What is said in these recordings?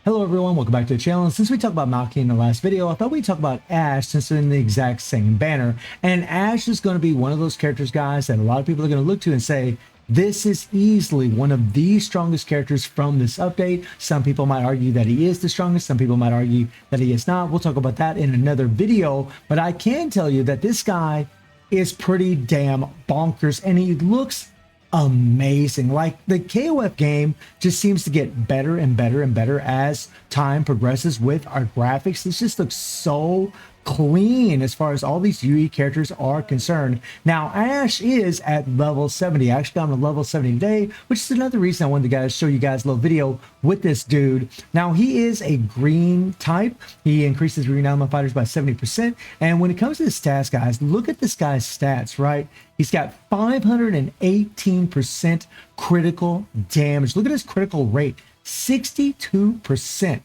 Hello everyone, welcome back to the channel. And since we talked about Maki in the last video, I thought we'd talk about Ashe since they're in the exact same banner. And Ashe is going to be one of those characters, guys, that a lot of people are going to look to and say, this is easily one of the strongest characters from this update. Some people might argue that he is the strongest. Some people might argue that he is not. We'll talk about that in another video. But I can tell you that this guy is pretty damn bonkers and he looks amazing. Like, the KOF game just seems to get better and better and better as time progresses with our graphics. This just looks so clean as far as all these UE characters are concerned. Now, Ashe is at level 70. I actually got him to level 70 today, which is another reason I wanted to show you guys a little video with this dude. Now, he is a green type. He increases green element fighters by 70%. And when it comes to the stats, guys, look at this guy's stats, right? He's got 518% critical damage. Look at his critical rate, 62%.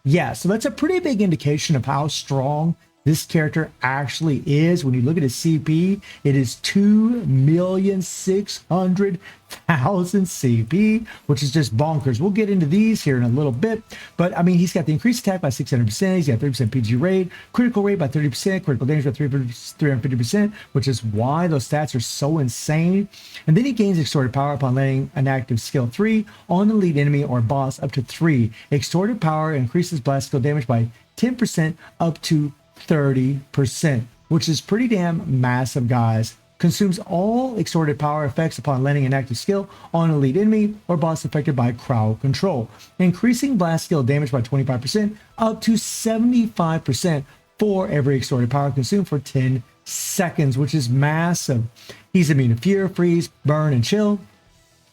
Yeah, so that's a pretty big indication of how strong this character actually is. When you look at his CP, it is 2,600,000 CP, which is just bonkers. We'll get into these here in a little bit, but I mean, he's got the increased attack by 600%. He's got 30% PG rate, critical rate by 30%, critical damage by 350%, which is why those stats are so insane. And then he gains extorted power upon landing an active skill 3 on the lead enemy or boss up to 3. Extorted power increases blast skill damage by 10% up to 30%, which is pretty damn massive, guys. Consumes all extorted power effects upon landing an active skill on a lead enemy or boss affected by crowd control, increasing blast skill damage by 25% up to 75% for every extorted power consumed for 10 seconds, which is massive. He's immune to fear, freeze, burn, and chill.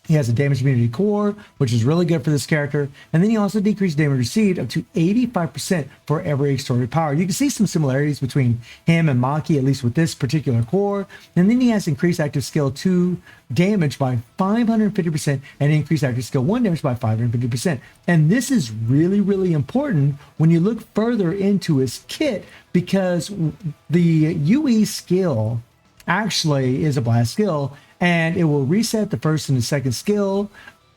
He has a damage immunity core, which is really good for this character. And then he also decreased damage received up to 85% for every extorted power. You can see some similarities between him and Maki, at least with this particular core. And then he has increased active skill 2 damage by 550% and increased active skill 1 damage by 550%. And this is really, really important when you look further into his kit, because the UE skill actually is a blast skill, and it will reset the first and the second skill,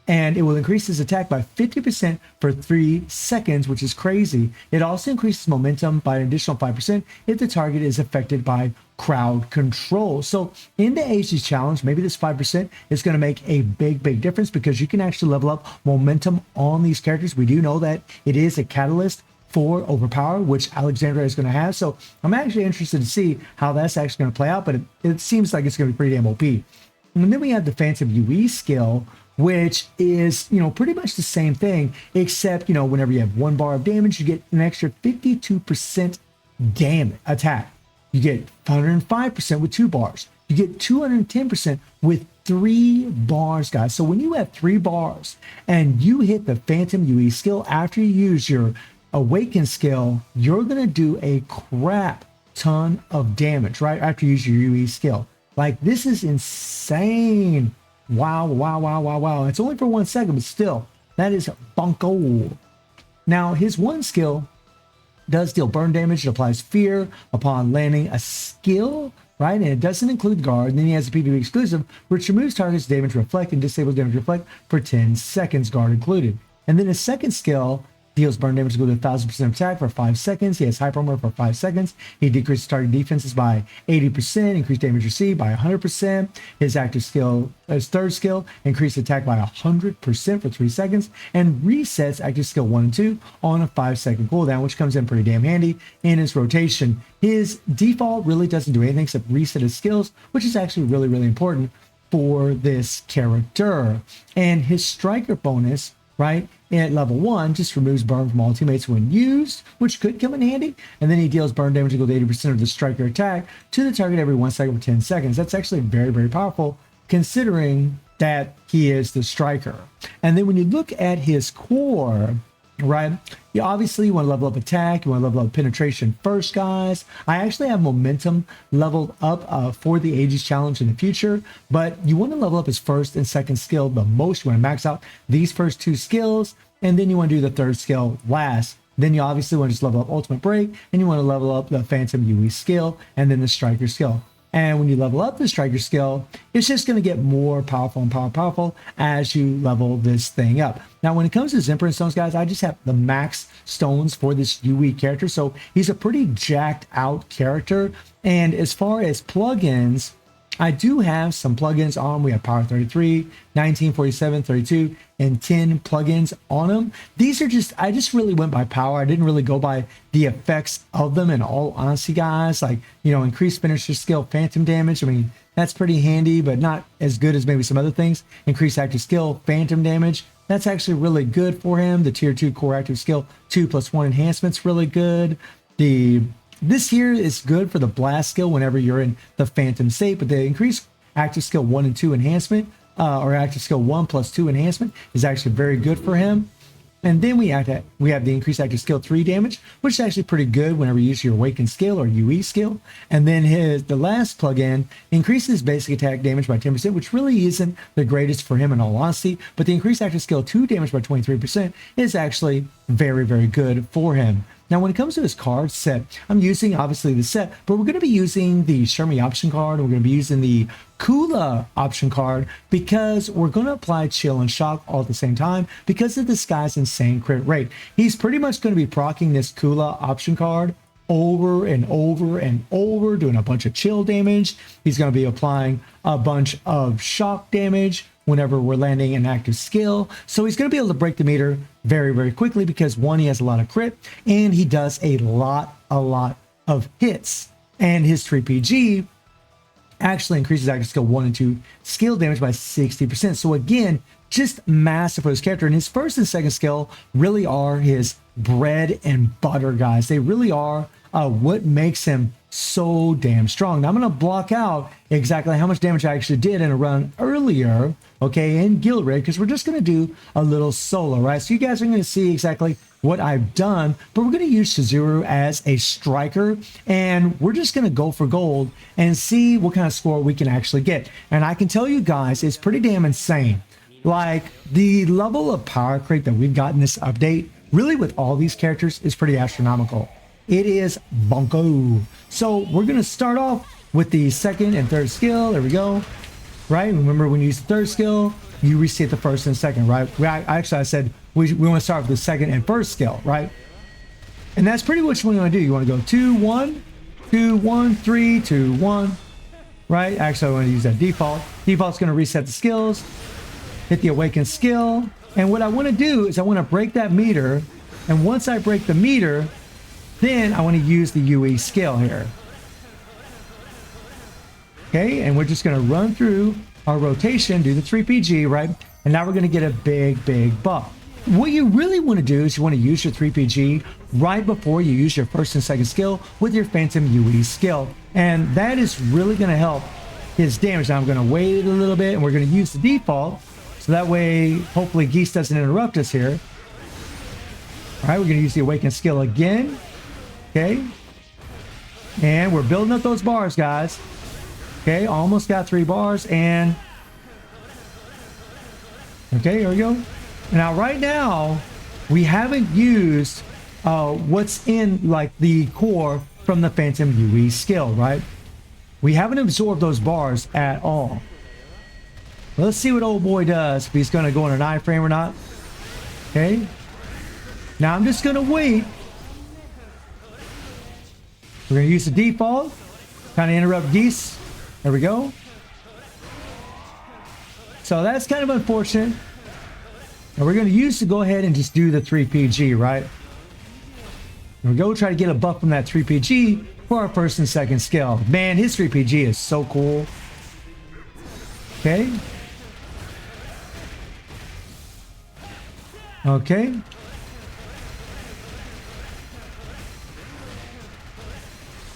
and it will increase his attack by 50% for 3 seconds, which is crazy. It also increases momentum by an additional 5% if the target is affected by crowd control. So in the Ages challenge, maybe this 5% is going to make a big difference, because you can actually level up momentum on these characters. We do know that it is a catalyst for overpower, which Alexandria is going to have. So I'm actually interested to see how that's actually going to play out, but it seems like it's going to be pretty damn OP. And then we have the Phantom UE skill, which is, pretty much the same thing, except, whenever you have 1 bar of damage, you get an extra 52% damage attack. You get 105% with 2 bars. You get 210% with 3 bars, guys. So when you have 3 bars and you hit the Phantom UE skill after you use your Awaken skill, you're going to do a crap ton of damage right after you use your UE skill. Like, this is insane. Wow. It's only for 1 second, but still, that is bunko. Now, his one skill does deal burn damage. It applies fear upon landing a skill, right? And it doesn't include guard. And then he has a PvP exclusive, which removes target's damage reflect and disables damage reflect for 10 seconds, guard included. And then his second skill deals burn damage equal to 1000% attack for 5 seconds. He has hyper armor for 5 seconds. He decreases target defenses by 80%, increased damage received by 100%. His active skill, his third skill, increased attack by 100% for 3 seconds, and resets active skill 1 and 2 on a 5-second cooldown, which comes in pretty damn handy in his rotation. His default really doesn't do anything except reset his skills, which is actually really important for this character. And his striker bonus, right, at level 1 just removes burn from all teammates when used, which could come in handy. And then he deals burn damage equal to 80% of the striker attack to the target every 1 second for 10 seconds. That's actually very powerful, considering that he is the striker. And then when you look at his core, right, you obviously want to level up attack, you want to level up penetration first, guys. I actually have momentum leveled up for the Ages challenge in the future, but you want to level up his first and second skill the most. You want to max out these first 2 skills, and then you want to do the third skill last. Then you obviously want to just level up ultimate break, and you want to level up the Phantom UE skill and then the striker skill. And when you level up the striker skill, it's just going to get more powerful and powerful as you level this thing up. Now, when it comes to Zimperant stones, guys, I just have the max stones for this UE character. So he's a pretty jacked out character. And as far as plugins, I do have some plugins on. We have Power 33, 19, 47, 32, and 10 plugins on them. These are just, I just really went by power. I didn't really go by the effects of them in all honesty, guys. Like, you know, increased finisher skill, phantom damage. I mean, that's pretty handy, but not as good as maybe some other things. Increased active skill, phantom damage. That's actually really good for him. The tier 2 core active skill, 2+1 enhancement's really good. This here is good for the blast skill whenever you're in the phantom state, but the increased active skill 1 and 2 enhancement, or active skill 1+2 enhancement is actually very good for him. And then we have the increased active skill 3 damage, which is actually pretty good whenever you use your awakened skill or UE skill. And then the last plugin increases basic attack damage by 10%, which really isn't the greatest for him in all honesty, but the increased active skill 2 damage by 23% is actually very, very good for him. Now, when it comes to his card set, I'm using obviously the set, but we're going to be using the Shermie option card. And we're going to be using the Kula option card because we're going to apply chill and shock all at the same time because of this guy's insane crit rate. He's pretty much going to be proccing this Kula option card over and over and over, doing a bunch of chill damage. He's going to be applying a bunch of shock damage whenever we're landing an active skill. So he's going to be able to break the meter very, very quickly because one, he has a lot of crit and he does a lot of hits. And his 3PG actually increases active skill 1 and 2 skill damage by 60%. So again, just massive for his character. And his first and second skill really are his bread and butter, guys. They really are what makes him so damn strong. Now I'm going to block out exactly how much damage I actually did in a run earlier, okay, in Guild-Rig, because we're just going to do a little solo, right? So you guys are going to see exactly what I've done, but we're going to use Chizuru as a striker, and we're just going to go for gold and see what kind of score we can actually get. And I can tell you guys, it's pretty damn insane. Like, the level of power creep that we've got in this update, really with all these characters, is pretty astronomical. It is bonko. So we're going to start off with the second and third skill. There we go. Right? Remember, when you use the third skill, you reset the first and second, right? I said we want to start with the second and first skill, right? And that's pretty much what you want to do. You want to go 2, 1, 2, 1, 3, 2, 1, right? Actually, I want to use that default. Default's going to reset the skills, hit the awakened skill. And what I want to do is I want to break that meter. And once I break the meter, then I want to use the UE skill here. Okay, and we're just going to run through our rotation, do the 3PG, right? And now we're going to get a big buff. What you really want to do is you want to use your 3PG right before you use your first and second skill with your Phantom UE skill. And that is really going to help his damage. Now I'm going to wait a little bit and we're going to use the default. So that way, hopefully Geese doesn't interrupt us here. All right, we're going to use the awakened skill again. Okay. And we're building up those bars, guys. Okay, almost got 3 bars and... Okay, here we go. Now, right now, we haven't used what's in, like, the core from the Phantom UE skill, right? We haven't absorbed those bars at all. Let's see what old boy does, if he's going to go in an iframe or not. Okay. Now, I'm just going to wait. We're going to use the default. Kind of interrupt Geese. There we go. So that's kind of unfortunate. And we're going to go ahead and just do the 3PG, right? Here we go. Try to get a buff from that 3PG for our first and second skill. Man, his 3PG is so cool. Okay. Okay.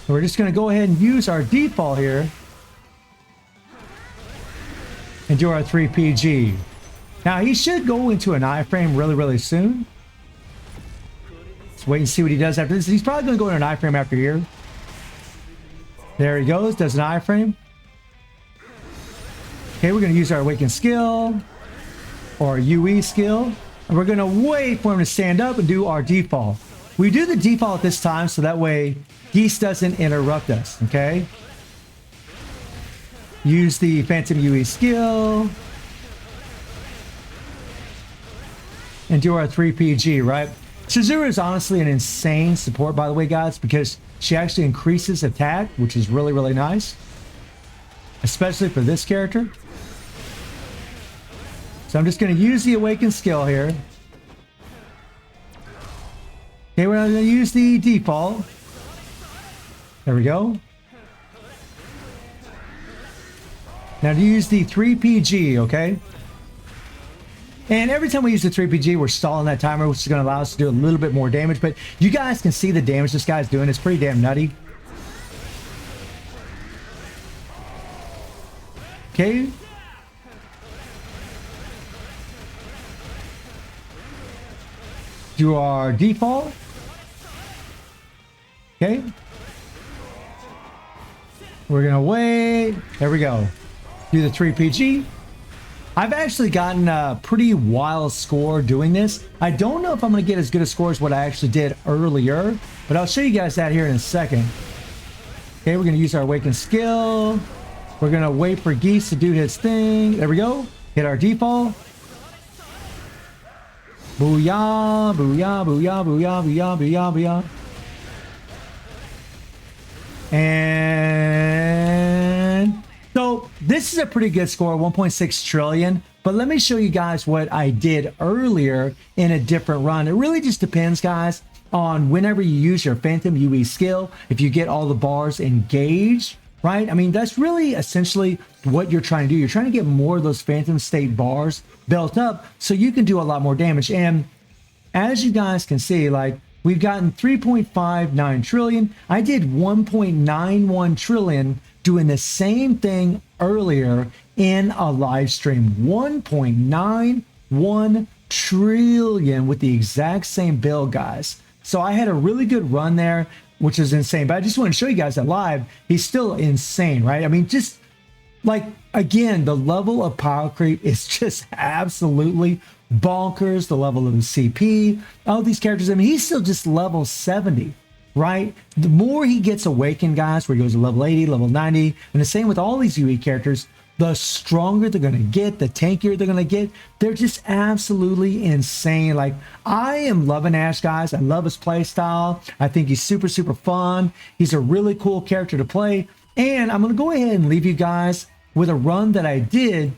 We're just going to go ahead and use our default here and do our 3PG. Now, he should go into an iframe really soon. Let's wait and see what he does after this. He's probably going to go into an iframe after here. There he goes. Does an iframe. Okay, we're going to use our awakened skill or our UE skill. And we're going to wait for him to stand up and do our default. We do the default this time so that way Geese doesn't interrupt us, okay? use the Phantom UE skill, and do our 3 PG, right? Chizuru is honestly an insane support, by the way, guys, because she actually increases attack, which is really, really nice, especially for this character. So I'm just going to use the Awaken skill here. Okay, we're going to use the default. There we go. Now to use the 3 PG, okay? And every time we use the 3 PG, we're stalling that timer, which is going to allow us to do a little bit more damage. But you guys can see the damage this guy's doing. It's pretty damn nutty. Okay. Do our default. Okay. We're going to wait. There we go. Do the 3 PG. I've actually gotten a pretty wild score doing this. I don't know if I'm going to get as good a score as what I actually did earlier, but I'll show you guys that here in a second. Okay, we're going to use our Awaken skill. We're going to wait for Geese to do his thing. There we go. Hit our default. Booyah, booyah, booyah, booyah, booyah, booyah, booyah. And so this is a pretty good score, 1.6 trillion. But let me show you guys what I did earlier in a different run. It really just depends, guys, on whenever you use your Phantom UE skill, if you get all the bars engaged, right? I mean, that's really essentially what you're trying to do. You're trying to get more of those Phantom State bars built up so you can do a lot more damage. And as you guys can see, like, we've gotten 3.59 trillion. I did 1.91 trillion doing the same thing earlier in a live stream. 1.91 trillion with the exact same build, guys. So I had a really good run there, which is insane. But I just want to show you guys that live, he's still insane, right? I mean, just like, again, the level of power creep is just absolutely bonkers. The level of the CP, all these characters, I mean, he's still just level 70, right? The more he gets awakened, guys, where he goes to level 80, level 90, and the same with all these UE characters, the stronger they're going to get, the tankier they're going to get. They're just absolutely insane. Like, I am loving Ashe, guys. I love his play style. I think he's super, super fun. He's a really cool character to play. And I'm going to go ahead and leave you guys with a run that I did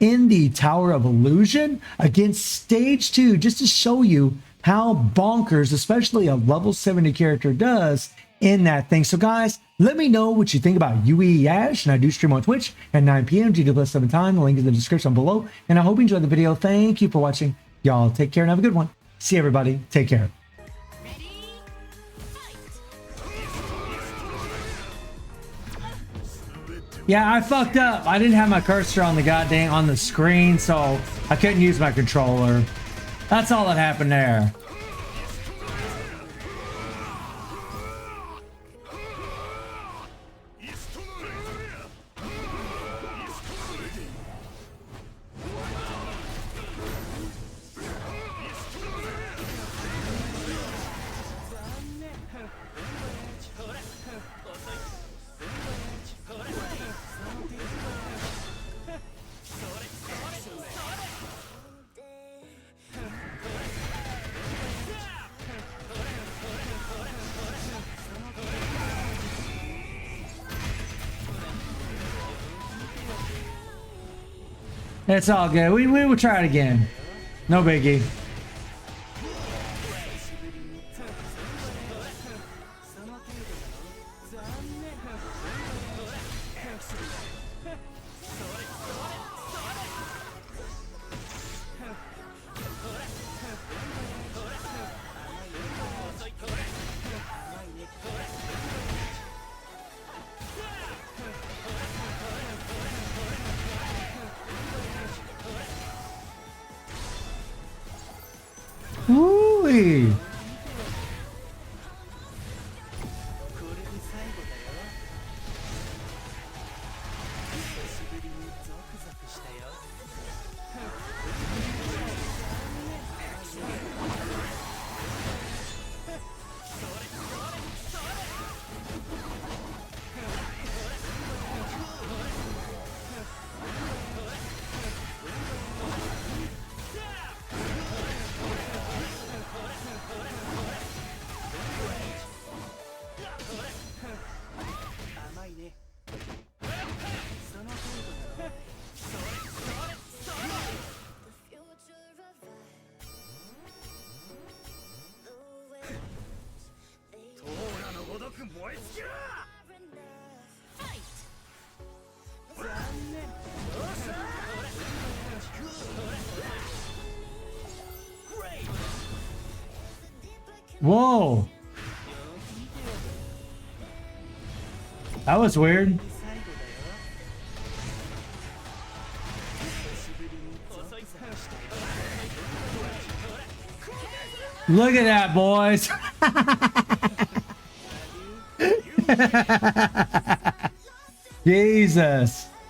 in the Tower of Illusion against Stage 2, just to show you how bonkers, especially a level 70 character, does in that thing. So guys, let me know what you think about UE Ashe, and I do stream on Twitch at 9 p.m. GW7 time. The link is in the description below, and I hope you enjoyed the video. Thank you for watching. Y'all take care and have a good one. See everybody. Take care. Yeah, I fucked up. I didn't have my cursor on the screen, so I couldn't use my controller. That's all that happened there. It's all good. We will try it again. No biggie. Woo-wee. Whoa. That was weird. Look at that, boys. Jesus.